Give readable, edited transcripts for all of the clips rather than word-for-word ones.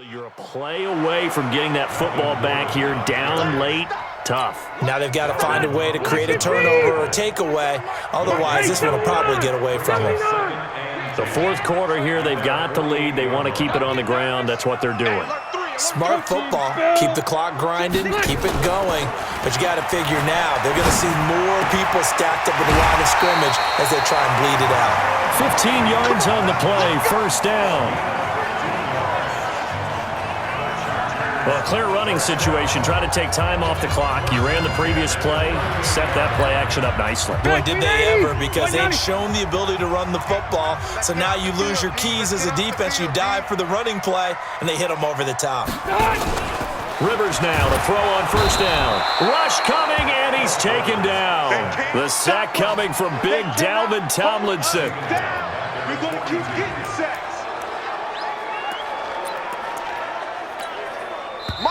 You're a play away from getting that football back here, down late, tough. Now they've got to find a way to create a turnover or takeaway. Otherwise, this one will probably get away from them. The fourth quarter here, they've got the lead. They want to keep it on the ground. That's what they're doing. Smart football. Keep the clock grinding, keep it going. But you got to figure now, they're going to see more people stacked up at the line of scrimmage as they try and bleed it out. 15 yards on the play, first down. Well, a clear running situation. Try to take time off the clock. You ran the previous play, set that play action up nicely. Boy, did they ever, because they'd shown the ability to run the football. So now you lose your keys as a defense. You dive for the running play, and they hit them over the top. Rivers now to throw on first down. Rush coming, and he's taken down. The sack coming from big Dalvin Tomlinson. We're going to keep getting sacks.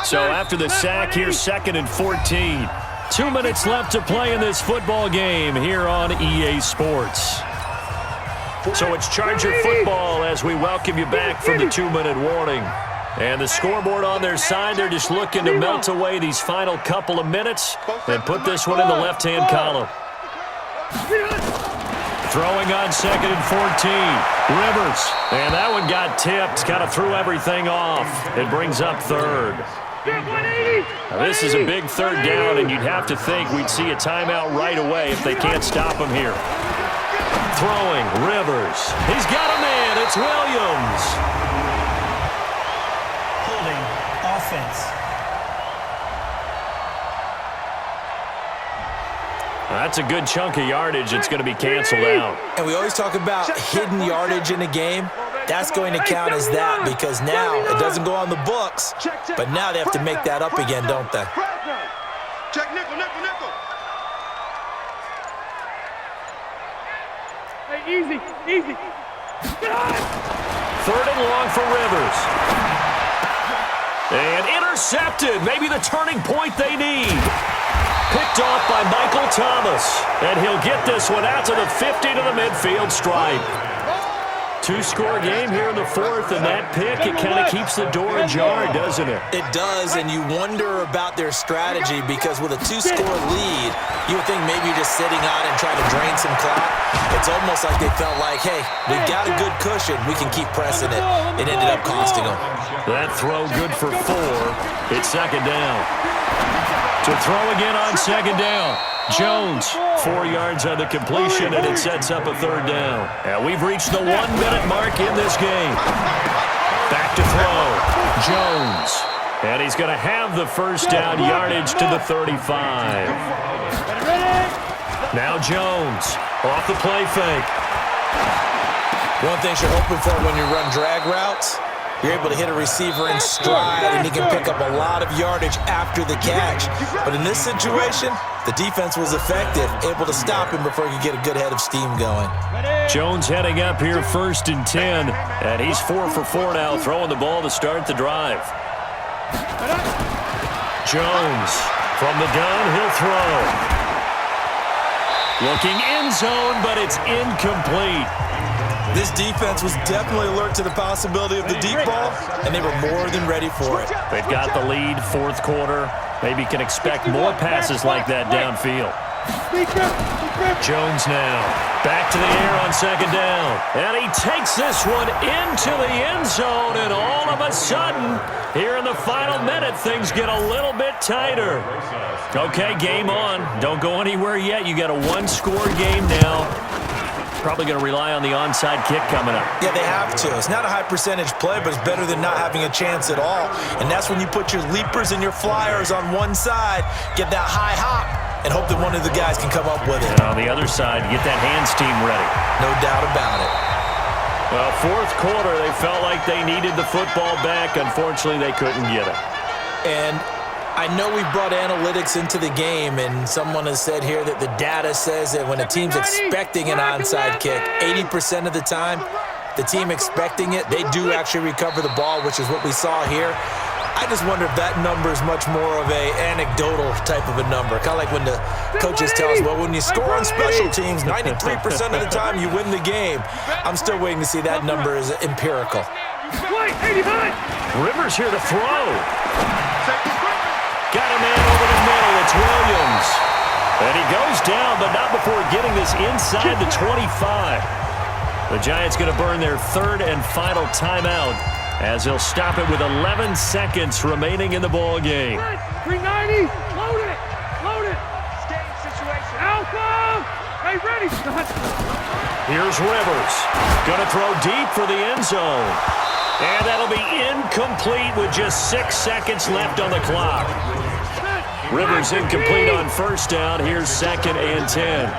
So after the sack here, 2nd and 14. 2 minutes left to play in this football game here on EA Sports. So it's Charger football as we welcome you back from the 2-minute warning. And the scoreboard on their side, they're just looking to melt away these final couple of minutes and put this one in the left-hand column. Throwing on 2nd and 14. Rivers. And that one got tipped. Kind of threw everything off. It brings up 3rd. Now, this is a big 3rd down, and you'd have to think we'd see a timeout right away if they can't stop him here. Throwing, Rivers. He's got a man. It's Williams. Holding offense. That's a good chunk of yardage. It's going to be canceled out. And we always talk about hidden yardage in a game. That's going to count as that because now it doesn't go on the books, but now they have to make that up again, don't they? Check nickel, nickel, nickel. Hey, easy, easy. 3rd and long for Rivers. And intercepted. Maybe the turning point they need. Picked off by Michael Thomas. And he'll get this one out to the 50 to the midfield stripe. 2-score game here in the 4th, and that pick, it kind of keeps the door ajar, doesn't it? It does, and you wonder about their strategy because with a 2-score lead, you would think maybe just sitting on and trying to drain some clock. It's almost like they felt like, hey, we've got a good cushion. We can keep pressing it. It ended up costing them. That throw good for 4. It's 2nd down. To throw again on 2nd down. Jones, 4 yards on the completion, and it sets up a 3rd down. And we've reached the 1-minute mark in this game. Back to throw. Jones. And he's going to have the first down yardage to the 35. Now Jones off the play fake. One thing you're hoping for when you run drag routes, you're able to hit a receiver in stride, and he can pick up a lot of yardage after the catch. But in this situation, the defense was effective, able to stop him before he could get a good head of steam going. Jones heading up here 1st and 10, and he's 4 for 4 now, throwing the ball to start the drive. Jones from the gun, he'll throw. Looking end zone, but it's incomplete. This defense was definitely alert to the possibility of the deep ball, and they were more than ready for it. They've got the lead, 4th quarter. Maybe can expect more passes like that downfield. Jones now. Back to the air on 2nd down. And he takes this one into the end zone, and all of a sudden, here in the final minute, things get a little bit tighter. Okay, game on. Don't go anywhere yet. You got a 1-score game now. Probably going to rely on the onside kick coming up. Yeah, they have to. It's not a high percentage play, but it's better than not having a chance at all. And that's when you put your leapers and your flyers on one side, get that high hop, and hope that one of the guys can come up with it. And on the other side, get that hands team ready. No doubt about it. Well, 4th quarter, they felt like they needed the football back. Unfortunately, they couldn't get it. And I know we brought analytics into the game, and someone has said here that the data says that when a team's expecting an onside kick, 80% of the time, the team expecting it, they do actually recover the ball, which is what we saw here. I just wonder if that number is much more of a anecdotal type of a number. Kind of like when the coaches tell us, well, when you score on special teams, 93% of the time you win the game. I'm still waiting to see that number is empirical. Rivers here to throw. Got a man over the middle. It's Williams. And he goes down, but not before getting this inside the 25. The Giants going to burn their third and final timeout as they'll stop it with 11 seconds remaining in the ball game. 390, load it, load it. Game situation. Alpha, hey, ready. Here's Rivers. Going to throw deep for the end zone. And that'll be incomplete with just 6 seconds left on the clock. Rivers incomplete on first down. Here's 2nd and 10.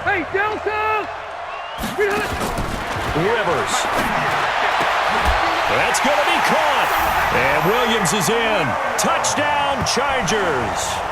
Hey, Delta. Rivers. That's going to be caught. And Williams is in. Touchdown, Chargers.